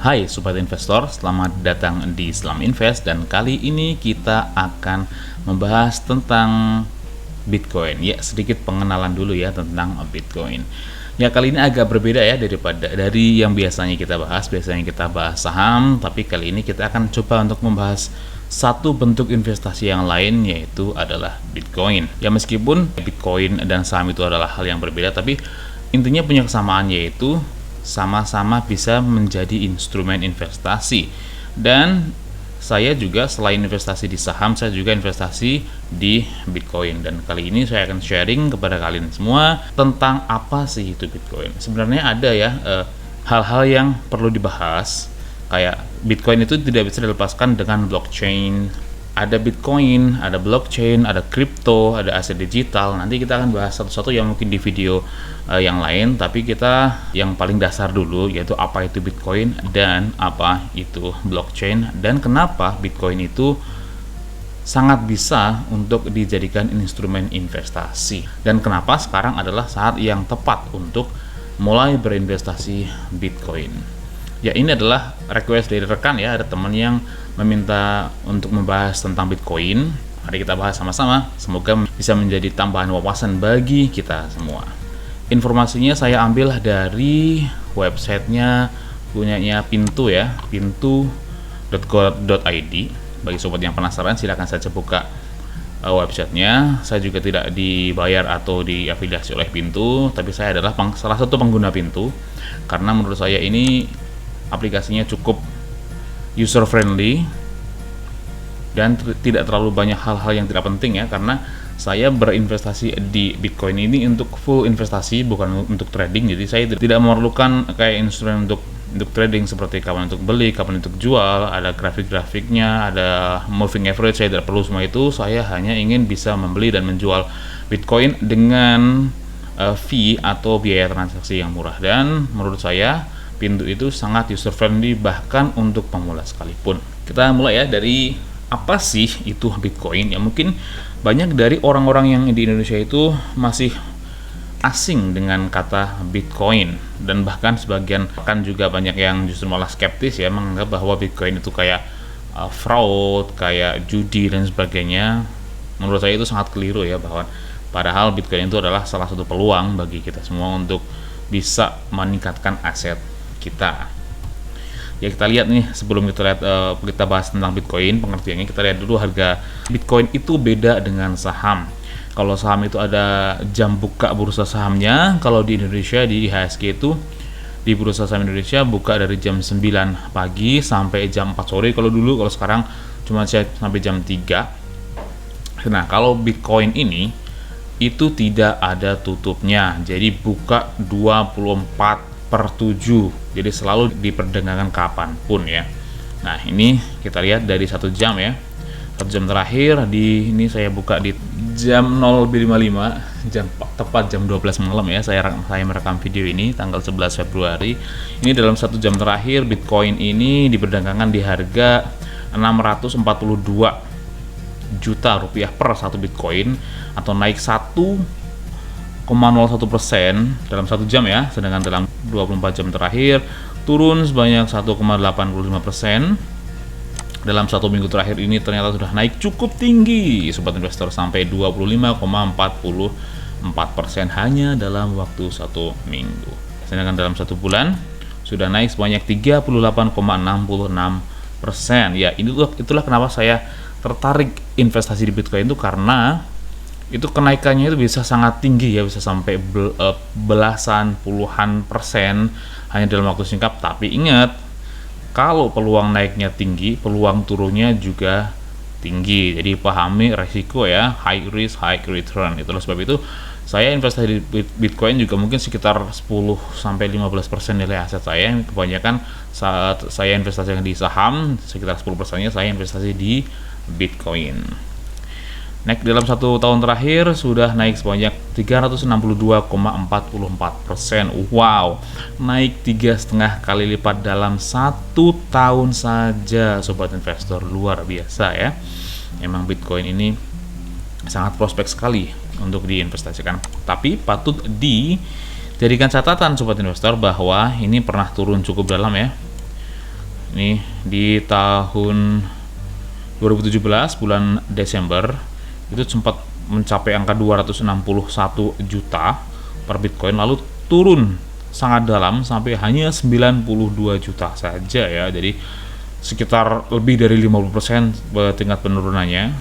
Hai Sobat Investor, selamat datang di Islam Invest dan kali ini kita akan membahas tentang Bitcoin. Ya, sedikit pengenalan dulu ya tentang Bitcoin. Ya, kali ini agak berbeda ya dari yang biasanya kita bahas. Biasanya kita bahas saham, tapi kali ini kita akan coba untuk membahas satu bentuk investasi yang lain, yaitu adalah Bitcoin. Ya, meskipun Bitcoin dan saham itu adalah hal yang berbeda, tapi intinya punya kesamaan, yaitu sama-sama bisa menjadi instrumen investasi. Dan saya juga selain investasi di saham, saya juga investasi di Bitcoin. Dan kali ini saya akan sharing kepada kalian semua tentang apa sih itu Bitcoin. Sebenarnya ada ya hal-hal yang perlu dibahas. Kayak Bitcoin itu tidak bisa dilepaskan dengan blockchain. Ada Bitcoin, ada blockchain, ada kripto, ada aset digital. Nanti kita akan bahas satu-satu yang mungkin di video yang lain, tapi kita yang paling dasar dulu, yaitu apa itu Bitcoin dan apa itu blockchain, dan kenapa Bitcoin itu sangat bisa untuk dijadikan instrumen investasi, dan kenapa sekarang adalah saat yang tepat untuk mulai berinvestasi Bitcoin. Ya, ini adalah request dari rekan ya, ada teman yang meminta untuk membahas tentang Bitcoin. Mari kita bahas sama-sama, semoga bisa menjadi tambahan wawasan bagi kita semua. Informasinya saya ambil dari websitenya punyanya Pintu ya, pintu.co.id. Bagi sobat yang penasaran, silakan saja buka websitenya. Saya juga tidak dibayar atau diafiliasi oleh Pintu, tapi saya adalah salah satu pengguna Pintu, karena menurut saya ini aplikasinya cukup user friendly dan tidak terlalu banyak hal-hal yang tidak penting ya, karena saya berinvestasi di Bitcoin ini untuk full investasi, bukan untuk trading. Jadi saya tidak memerlukan kayak instrumen untuk trading seperti kapan untuk beli, kapan untuk jual, ada grafik-grafiknya, ada moving average. Saya tidak perlu semua itu. Saya hanya ingin bisa membeli dan menjual Bitcoin dengan fee atau biaya transaksi yang murah, dan menurut saya Pintu itu sangat user friendly bahkan untuk pemula sekalipun. Kita mulai ya dari apa sih itu Bitcoin. Ya, mungkin banyak dari orang-orang yang di Indonesia itu masih asing dengan kata Bitcoin, dan bahkan sebagian juga banyak yang justru malah skeptis ya, menganggap bahwa Bitcoin itu kayak fraud, kayak judi dan sebagainya. Menurut saya itu sangat keliru ya, bahwa padahal Bitcoin itu adalah salah satu peluang bagi kita semua untuk bisa meningkatkan aset kita. Ya, kita lihat nih, sebelum kita bahas tentang Bitcoin, pengertiannya kita lihat dulu harga Bitcoin itu beda dengan saham. Kalau saham itu ada jam buka bursa sahamnya. Kalau di Indonesia, di IHSG itu, di Bursa Saham Indonesia buka dari jam 9 pagi sampai jam 4 sore kalau dulu. Kalau sekarang cuma sampai jam 3. Nah, kalau Bitcoin ini itu tidak ada tutupnya. Jadi buka 24/7. Jadi selalu diperdagangkan kapanpun ya. Nah, ini kita lihat dari 1 jam ya. 1 jam terakhir ini saya buka di jam 0:55, tepat jam 12 malam ya. Saya merekam video ini tanggal 11 Februari. Ini dalam 1 jam terakhir Bitcoin ini diperdagangkan di harga 642 juta rupiah per satu Bitcoin, atau naik 1,01% dalam 1 jam ya. Sedangkan dalam 24 jam terakhir turun sebanyak 1,85%. Dalam 1 minggu terakhir ini ternyata sudah naik cukup tinggi sobat investor, sampai 25,44% hanya dalam waktu 1 minggu. Sedangkan dalam 1 bulan sudah naik sebanyak 38,66%. Ya, itulah kenapa saya tertarik investasi di Bitcoin itu, karena itu kenaikannya itu bisa sangat tinggi ya, bisa sampai belasan puluhan persen hanya dalam waktu singkat. Tapi ingat, kalau peluang naiknya tinggi, peluang turunnya juga tinggi. Jadi pahami resiko ya, high risk high return. Itulah sebab itu saya investasi di Bitcoin juga mungkin sekitar 10-15% nilai aset saya. Kebanyakan saat saya investasi di saham, sekitar 10%-nya saya investasi di Bitcoin. Naik dalam 1 tahun terakhir sudah naik sebanyak 362,44%. Wow, naik 3,5 kali lipat dalam 1 tahun saja sobat investor. Luar biasa ya. Emang Bitcoin ini sangat prospek sekali untuk diinvestasikan. Tapi patut dijadikan catatan sobat investor bahwa ini pernah turun cukup dalam ya. Ini di tahun 2017 bulan Desember itu sempat mencapai angka 261 juta per Bitcoin, lalu turun sangat dalam sampai hanya 92 juta saja ya. Jadi sekitar lebih dari 50% tingkat penurunannya,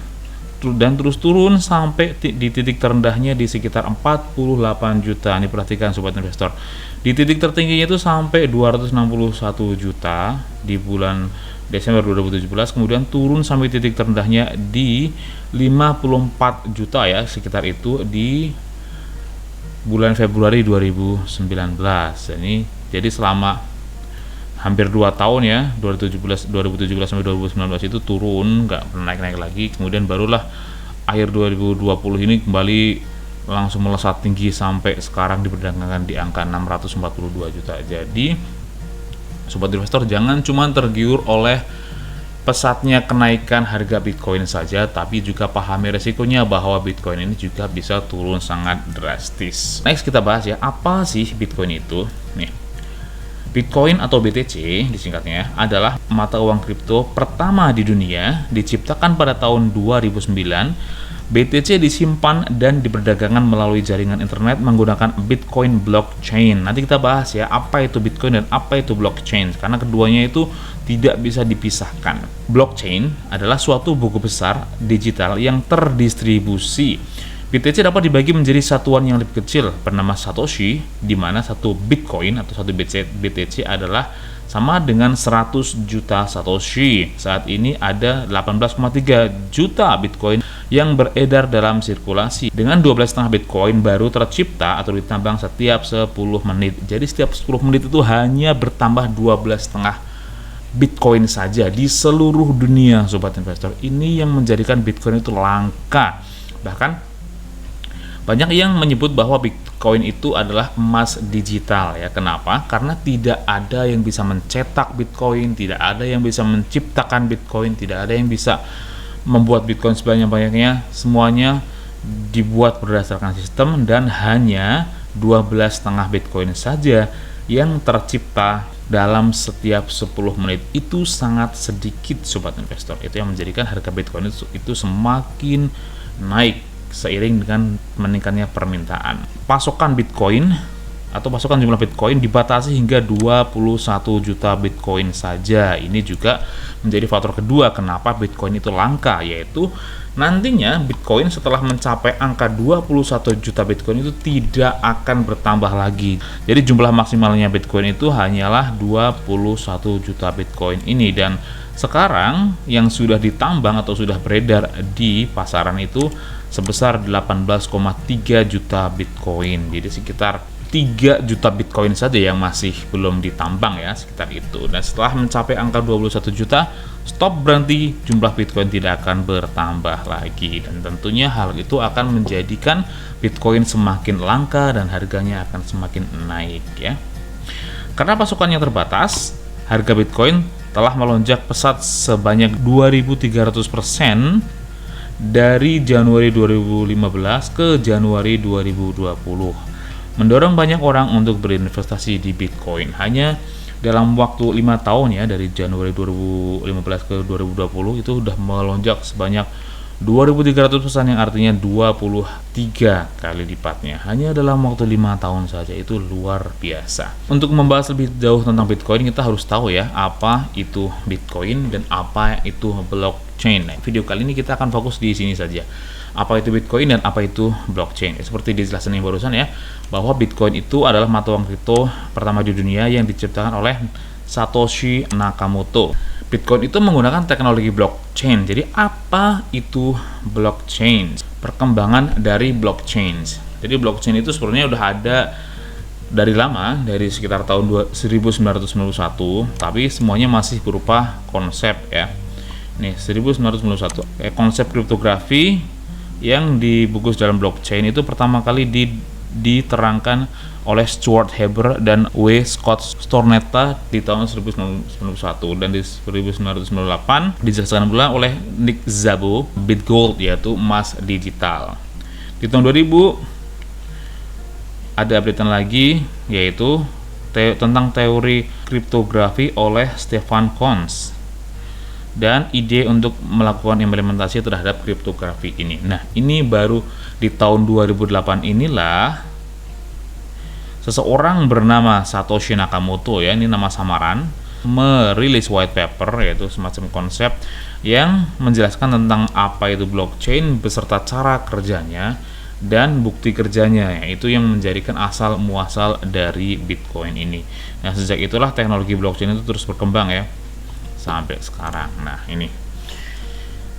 dan terus turun sampai di titik terendahnya di sekitar 48 juta. Ini perhatikan sobat investor, di titik tertingginya itu sampai 261 juta di bulan Desember 2017, kemudian turun sampai titik terendahnya di 54 juta ya, sekitar itu di bulan Februari 2019. Ini jadi selama hampir 2 tahun ya, 2017 sampai 2019 itu turun, nggak pernah naik lagi. Kemudian barulah akhir 2020 ini kembali langsung melesat tinggi sampai sekarang diperdagangkan di angka 642 juta. Jadi sobat investor, jangan cuma tergiur oleh pesatnya kenaikan harga Bitcoin saja, tapi juga pahami resikonya bahwa Bitcoin ini juga bisa turun sangat drastis. Next kita bahas ya, apa sih Bitcoin itu? Nih, Bitcoin atau BTC disingkatnya adalah mata uang kripto pertama di dunia, diciptakan pada tahun 2009. BTC disimpan dan diperdagangkan melalui jaringan internet menggunakan Bitcoin blockchain. Nanti kita bahas ya, apa itu Bitcoin dan apa itu blockchain, karena keduanya itu tidak bisa dipisahkan. Blockchain adalah suatu buku besar digital yang terdistribusi. BTC dapat dibagi menjadi satuan yang lebih kecil bernama Satoshi, di mana satu Bitcoin atau satu BTC adalah sama dengan 100 juta Satoshi. Saat ini ada 18,3 juta Bitcoin yang beredar dalam sirkulasi. Dengan 12,5 Bitcoin baru tercipta atau ditambang setiap 10 menit. Jadi setiap 10 menit itu hanya bertambah 12,5 Bitcoin saja di seluruh dunia, sobat investor. Ini yang menjadikan Bitcoin itu langka. Bahkan banyak yang menyebut bahwa Bitcoin itu adalah emas digital ya. Kenapa? Karena tidak ada yang bisa mencetak Bitcoin, tidak ada yang bisa menciptakan Bitcoin, tidak ada yang bisa membuat Bitcoin sebanyak-banyaknya. Semuanya dibuat berdasarkan sistem dan hanya 12,5 Bitcoin saja yang tercipta dalam setiap 10 menit. Itu sangat sedikit sobat investor. Itu yang menjadikan harga Bitcoin itu semakin naik seiring dengan meningkatnya permintaan. Pasokan Bitcoin atau pasokan jumlah Bitcoin dibatasi hingga 21 juta Bitcoin saja. Ini juga menjadi faktor kedua kenapa Bitcoin itu langka, yaitu nantinya Bitcoin setelah mencapai angka 21 juta Bitcoin itu tidak akan bertambah lagi. Jadi jumlah maksimalnya Bitcoin itu hanyalah 21 juta Bitcoin ini, dan sekarang yang sudah ditambang atau sudah beredar di pasaran itu sebesar 18,3 juta Bitcoin. Jadi sekitar 3 juta Bitcoin saja yang masih belum ditambang ya, sekitar itu. Dan setelah mencapai angka 21 juta, stop berhenti, jumlah Bitcoin tidak akan bertambah lagi. Dan tentunya hal itu akan menjadikan Bitcoin semakin langka dan harganya akan semakin naik ya. Karena pasokannya terbatas, harga Bitcoin telah melonjak pesat sebanyak 2.300% dari Januari 2015 ke Januari 2020, mendorong banyak orang untuk berinvestasi di Bitcoin. Hanya dalam waktu 5 tahun ya, dari Januari 2015 ke 2020 itu sudah melonjak sebanyak 2.300%, yang artinya 23 kali lipatnya hanya dalam waktu 5 tahun saja. Itu luar biasa. Untuk membahas lebih jauh tentang Bitcoin, kita harus tahu ya apa itu Bitcoin dan apa itu blockchain. Nah, video kali ini kita akan fokus di sini saja. Apa itu Bitcoin dan apa itu blockchain. Seperti dijelaskan yang barusan ya, bahwa Bitcoin itu adalah mata uang kripto pertama di dunia yang diciptakan oleh Satoshi Nakamoto. Bitcoin itu menggunakan teknologi blockchain. Jadi apa itu blockchain? Perkembangan dari blockchain. Jadi blockchain itu sebenarnya udah ada dari lama, dari sekitar tahun 1991, tapi semuanya masih berupa konsep ya. Nih 1991, konsep kriptografi yang dibungkus dalam blockchain itu pertama kali diterangkan oleh Stuart Haber dan W. Scott Stornetta di tahun 1991, dan di 1998 dijelaskan pula oleh Nick Szabo BitGold, yaitu emas digital. Di tahun 2000 ada updatean lagi, yaitu tentang teori kriptografi oleh Stefan Kons dan ide untuk melakukan implementasi terhadap kriptografi ini. Nah, ini baru di tahun 2008 inilah seseorang bernama Satoshi Nakamoto, ya, ini nama samaran, merilis white paper, yaitu semacam konsep yang menjelaskan tentang apa itu blockchain beserta cara kerjanya dan bukti kerjanya, yaitu yang menjadikan asal muasal dari Bitcoin ini. Nah, sejak itulah teknologi blockchain itu terus berkembang, ya, sampai sekarang. Nah, ini.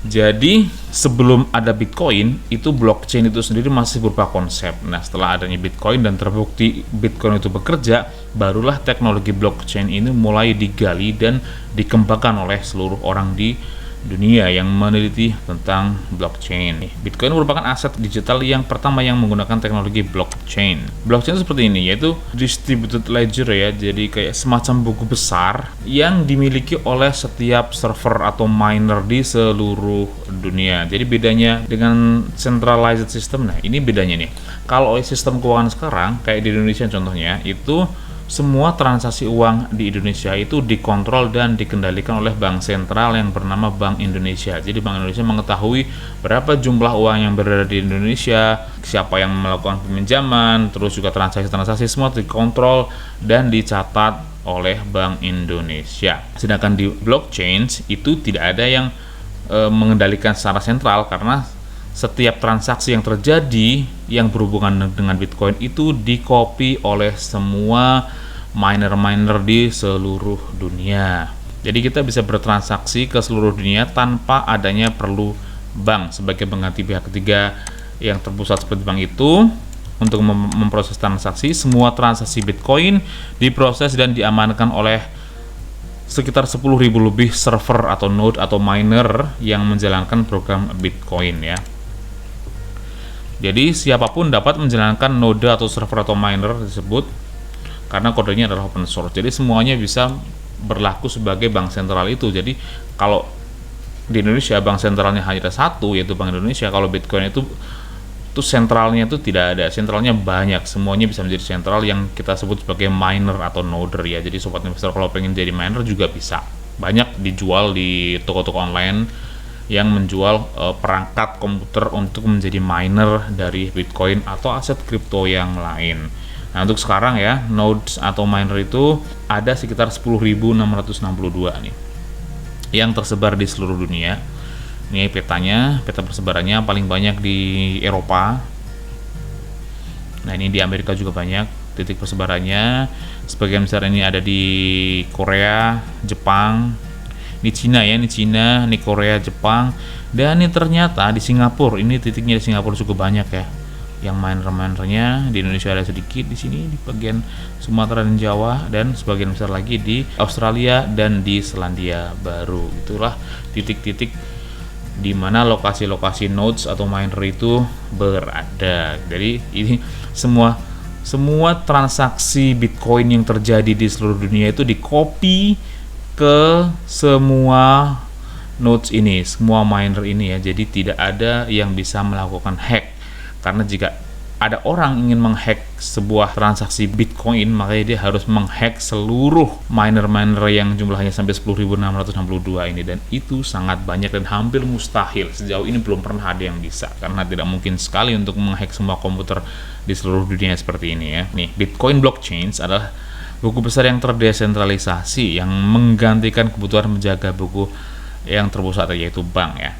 Jadi sebelum ada Bitcoin, itu blockchain itu sendiri masih berupa konsep. Nah, setelah adanya Bitcoin dan terbukti Bitcoin itu bekerja, barulah teknologi blockchain ini mulai digali dan dikembangkan oleh seluruh orang di dunia yang meneliti tentang blockchain. Bitcoin merupakan aset digital yang pertama yang menggunakan teknologi blockchain. Blockchain seperti ini, yaitu distributed ledger, ya, jadi kayak semacam buku besar yang dimiliki oleh setiap server atau miner di seluruh dunia. Jadi bedanya dengan centralized system, nah ini bedanya nih. Kalau sistem keuangan sekarang kayak di Indonesia contohnya, itu semua transaksi uang di Indonesia itu dikontrol dan dikendalikan oleh bank sentral yang bernama Bank Indonesia. Jadi Bank Indonesia mengetahui berapa jumlah uang yang berada di Indonesia, siapa yang melakukan peminjaman, terus juga transaksi-transaksi semua dikontrol dan dicatat oleh Bank Indonesia. Sedangkan di blockchain itu tidak ada yang mengendalikan secara sentral, karena setiap transaksi yang terjadi yang berhubungan dengan Bitcoin itu dikopi oleh semua miner-miner di seluruh dunia. Jadi kita bisa bertransaksi ke seluruh dunia tanpa adanya perlu bank sebagai pengganti pihak ketiga yang terpusat seperti bank itu untuk memproses transaksi. Semua transaksi Bitcoin diproses dan diamankan oleh sekitar 10.000 lebih server atau node atau miner yang menjalankan program Bitcoin, ya. Jadi siapapun dapat menjalankan node atau server atau miner tersebut karena kodenya adalah open source. Jadi semuanya bisa berlaku sebagai bank sentral itu. Jadi kalau di Indonesia bank sentralnya hanya ada satu, yaitu Bank Indonesia. Kalau Bitcoin itu sentralnya itu tidak ada, sentralnya banyak. Semuanya bisa menjadi sentral yang kita sebut sebagai miner atau noder, ya. Jadi sobat investor kalau pengen jadi miner juga bisa. Banyak dijual di toko-toko online yang menjual perangkat komputer untuk menjadi miner dari Bitcoin atau aset kripto yang lain. Nah, untuk sekarang, ya, nodes atau miner itu ada sekitar 10.662 nih yang tersebar di seluruh dunia. Ini petanya, peta persebarannya paling banyak di Eropa. Nah, ini di Amerika juga banyak titik persebarannya. Sebagian besar ini ada di Korea, Jepang. Ini Cina, ya, ini Cina, ini Korea, Jepang, dan ini ternyata di Singapura. Ini titiknya di Singapura cukup banyak, ya. Yang miner-minernya di Indonesia ada sedikit di sini di bagian Sumatera dan Jawa, dan sebagian besar lagi di Australia dan di Selandia Baru. Itulah titik-titik di mana lokasi-lokasi nodes atau miner itu berada. Jadi ini semua transaksi Bitcoin yang terjadi di seluruh dunia itu dikopi ke semua nodes ini, semua miner ini, ya. Jadi tidak ada yang bisa melakukan hack, karena jika ada orang ingin menghack sebuah transaksi Bitcoin, makanya dia harus menghack seluruh miner-miner yang jumlahnya sampai 10.662 ini, dan itu sangat banyak dan hampir mustahil. Sejauh ini belum pernah ada yang bisa, karena tidak mungkin sekali untuk menghack semua komputer di seluruh dunia seperti ini, ya. Nih, Bitcoin blockchain adalah buku besar yang terdesentralisasi yang menggantikan kebutuhan menjaga buku yang terpusat, yaitu bank, ya.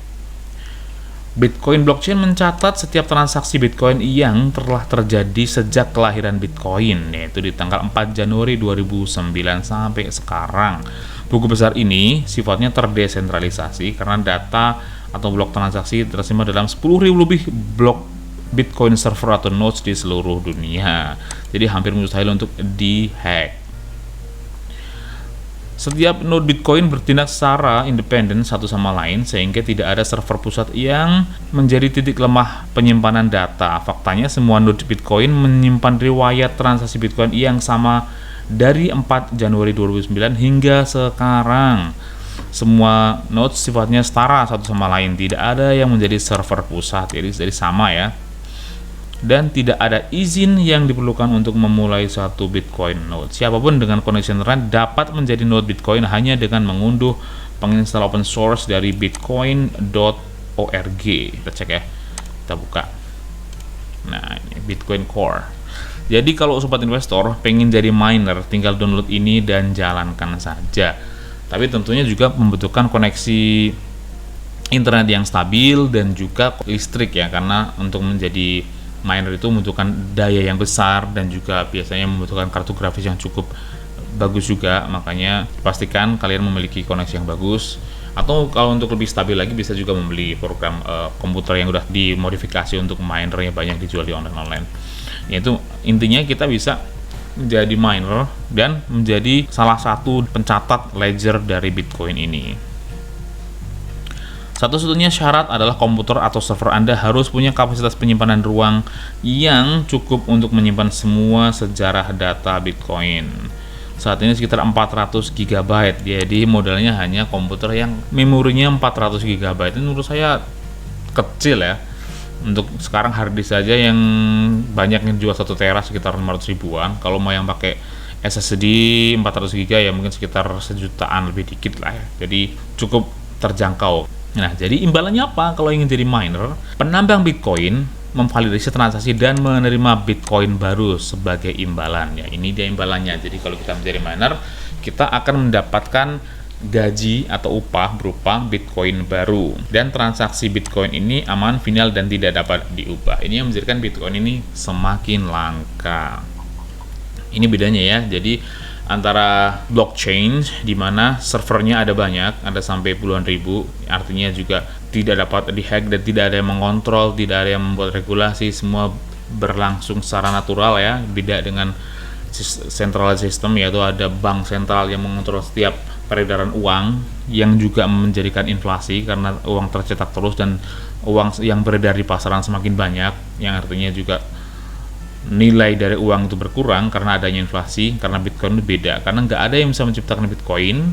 Bitcoin blockchain mencatat setiap transaksi Bitcoin yang telah terjadi sejak kelahiran Bitcoin, yaitu di tanggal 4 Januari 2009 sampai sekarang. Buku besar ini sifatnya terdesentralisasi karena data atau blok transaksi tersimpan dalam 10.000 lebih blok Bitcoin server atau nodes di seluruh dunia. Jadi hampir mustahil untuk dihack. Setiap node Bitcoin bertindak secara independen satu sama lain, sehingga tidak ada server pusat yang menjadi titik lemah penyimpanan data. Faktanya semua node Bitcoin menyimpan riwayat transaksi Bitcoin yang sama dari 4 Januari 2009 hingga sekarang. Semua nodes sifatnya setara satu sama lain, tidak ada yang menjadi server pusat, jadi sama, ya. dan tidak ada izin yang diperlukan untuk memulai satu Bitcoin node. Siapapun dengan koneksi internet dapat menjadi node Bitcoin hanya dengan mengunduh penginstal open source dari bitcoin.org. Kita cek ya, kita buka. Nah, ini Bitcoin Core. Jadi kalau sobat investor pengen jadi miner, tinggal download ini dan jalankan saja. Tapi tentunya juga membutuhkan koneksi internet yang stabil dan juga listrik ya, karena untuk menjadi miner itu membutuhkan daya yang besar dan juga biasanya membutuhkan kartu grafis yang cukup bagus juga. Makanya pastikan kalian memiliki koneksi yang bagus, atau kalau untuk lebih stabil lagi bisa juga membeli program komputer yang udah dimodifikasi untuk miner yang banyak dijual di online. Yaitu intinya kita bisa menjadi miner dan menjadi salah satu pencatat ledger dari Bitcoin ini. Satu-satunya syarat adalah komputer atau server Anda harus punya kapasitas penyimpanan ruang yang cukup untuk menyimpan semua sejarah data Bitcoin. Saat ini sekitar 400 GB, jadi modalnya hanya komputer yang memorinya 400 GB. Ini menurut saya kecil ya. Untuk sekarang harddisk saja yang banyak yang jual 1 tera sekitar 500 ribuan. Kalau mau yang pakai SSD 400 GB ya mungkin sekitar sejutaan lebih dikit lah ya. Jadi cukup terjangkau. Nah, jadi imbalannya apa kalau ingin jadi miner? Penambang Bitcoin memvalidasi transaksi dan menerima Bitcoin baru sebagai imbalan. Ya, ini dia imbalannya. Jadi kalau kita menjadi miner, kita akan mendapatkan gaji atau upah berupa Bitcoin baru. Dan transaksi Bitcoin ini aman, final, dan tidak dapat diubah. Ini yang menjadikan Bitcoin ini semakin langka. Ini bedanya ya. Jadi antara blockchain di mana servernya ada banyak, ada sampai puluhan ribu, artinya juga tidak dapat dihack dan tidak ada yang mengontrol, tidak ada yang membuat regulasi, semua berlangsung secara natural ya. Beda dengan central system, yaitu ada bank sentral yang mengontrol setiap peredaran uang, yang juga menjadikan inflasi karena uang tercetak terus dan uang yang beredar di pasaran semakin banyak, yang artinya juga nilai dari uang itu berkurang karena adanya inflasi. Karena Bitcoin itu beda, karena nggak ada yang bisa menciptakan Bitcoin,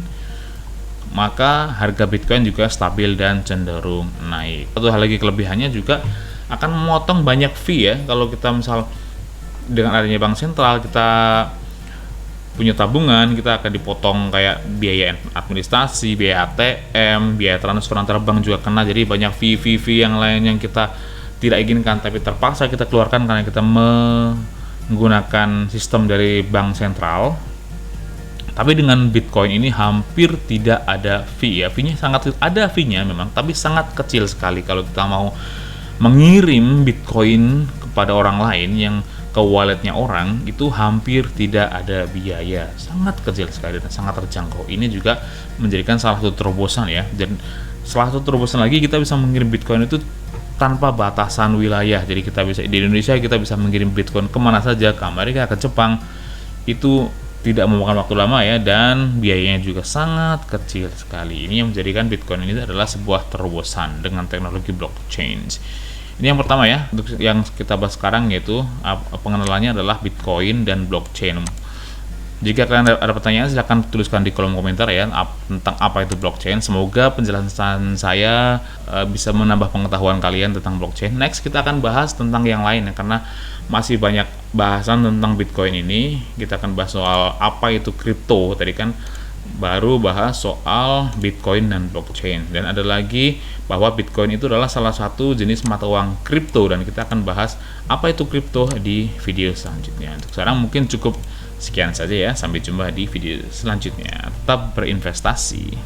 maka harga Bitcoin juga stabil dan cenderung naik. Satu hal lagi kelebihannya juga akan memotong banyak fee ya. Kalau kita misal dengan adanya bank sentral, kita punya tabungan, kita akan dipotong kayak biaya administrasi, biaya ATM, biaya transfer antar bank juga kena. Jadi banyak fee yang lain yang kita tidak inginkan tapi terpaksa kita keluarkan karena kita menggunakan sistem dari bank sentral. Tapi dengan Bitcoin ini hampir tidak ada fee ya. Fee-nya sangat ada, fee-nya memang, tapi sangat kecil sekali. Kalau kita mau mengirim Bitcoin kepada orang lain yang ke walletnya orang, itu hampir tidak ada biaya, sangat kecil sekali dan sangat terjangkau. Ini juga menjadikan salah satu terobosan ya. Dan salah satu terobosan lagi, kita bisa mengirim Bitcoin itu tanpa batasan wilayah. Jadi kita bisa di Indonesia, kita bisa mengirim Bitcoin kemana saja, ke Amerika, ke Jepang. Itu tidak memakan waktu lama ya, dan biayanya juga sangat kecil sekali. Ini yang menjadikan Bitcoin ini adalah sebuah terobosan dengan teknologi blockchain. Ini yang pertama ya, untuk yang kita bahas sekarang, yaitu pengenalannya adalah Bitcoin dan blockchain. Jika kalian ada pertanyaan, silahkan tuliskan di kolom komentar ya tentang apa itu blockchain. Semoga penjelasan saya bisa menambah pengetahuan kalian tentang blockchain. Next kita akan bahas tentang yang lain ya, karena masih banyak bahasan tentang Bitcoin ini. Kita akan bahas soal apa itu kripto. Tadi kan baru bahas soal Bitcoin dan blockchain, dan ada lagi bahwa Bitcoin itu adalah salah satu jenis mata uang kripto, dan kita akan bahas apa itu kripto di video selanjutnya. Untuk sekarang mungkin cukup sekian saja ya, sampai jumpa di video selanjutnya. Tetap berinvestasi.